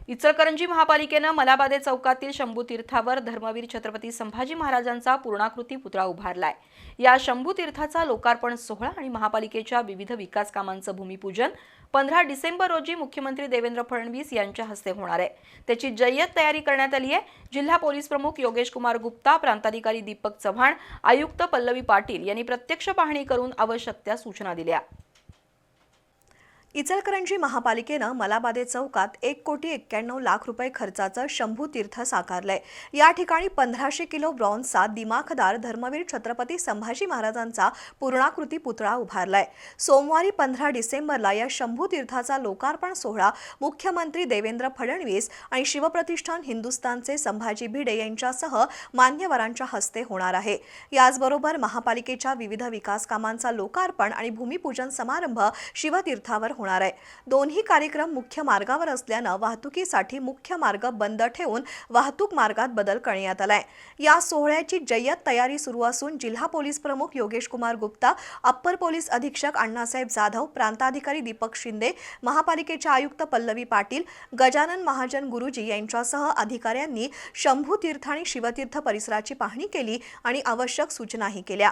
इचलकरंजी महापालिकेनं मलाबादे चौकातील शंभू तीर्थावर धर्मवीर छत्रपती संभाजी महाराजांचा पूर्णाकृती पुतळा उभारलाय। या शंभू तीर्थाचा लोकार्पण सोहळा आणि महापालिकेच्या विविध विकास कामांचं भूमिपूजन 15 डिसेंबर रोजी मुख्यमंत्री देवेंद्र फडणवीस यांच्या हस्ते होणार आहे। त्याची जय्यत तयारी करण्यात आली आहे। जिल्हा पोलीस प्रमुख योगेश कुमार गुप्ता, प्रांताधिकारी दीपक चव्हाण, आयुक्त पल्लवी पाटील यांनी प्रत्यक्ष पाहणी करून आवश्यक त्या सूचना दिल्या। इचलकरंजी महापालिकेनं मलाबादे चौकात 1,91,00,000 रुपये खर्चाचं शंभू तीर्थ साकारलंय। या ठिकाणी 1500 किलो ब्रॉन्झचा दिमाखदार धर्मवीर छत्रपती संभाजी महाराजांचा पूर्णाकृती पुतळा उभारलाय। सोमवारी 15 डिसेंबरला या शंभू तीर्थाचा लोकार्पण सोहळा मुख्यमंत्री देवेंद्र फडणवीस आणि शिवप्रतिष्ठान हिंदुस्थानचे संभाजी भिडे यांच्यासह मान्यवरांच्या हस्ते होणार आहे। याचबरोबर महापालिकेच्या विविध विकास कामांचा लोकार्पण आणि भूमिपूजन समारंभ शिवतीर्थावर होणार आहे। दोन्ही कार्यक्रम मुख्य मार्गावर असल्याने वाहतुकीसाठी मुख्य मार्ग बंद ठेवून वाहतूक मार्गात बदल करण्यात आलाय। या सोहळ्याची जय्यत तयारी सुरू असून जिल्हा पोलीस प्रमुख योगेश कुमार गुप्ता, अप्पर पोलीस अधीक्षक अण्णासाहेब जाधव, प्रांताधिकारी दीपक शिंदे, महापालिकेचे आयुक्त पल्लवी पाटील, गजानन महाजन गुरुजी यांच्यासह अधिकाऱ्यांनी शंभू तीर्थ आणि शिवतीर्थ परिसराची पाहणी केली आणि आवश्यक सूचनाही केल्या।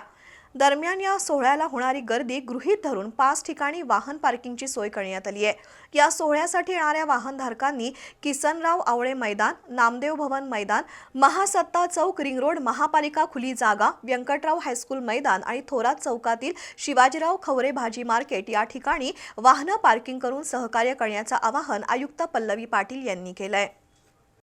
दरम्यान या सोहळ्याला होणारी गर्दी गृहीत धरून 5 ठिकाणी वाहन पार्किंगची सोय करण्यात आली आहे। या सोहळ्यासाठी येणाऱ्या वाहनधारकांनी किसनराव आवळे मैदान, नामदेव भवन मैदान, महासत्ता चौक, रिंग रोड, महापालिका खुली जागा, व्यंकटराव हायस्कूल मैदान आणि थोरात चौकातील शिवाजीराव खवरे भाजी मार्केट या ठिकाणी वाहनं पार्किंग करून सहकार्य करण्याचं आवाहन आयुक्त पल्लवी पाटील यांनी केलंय।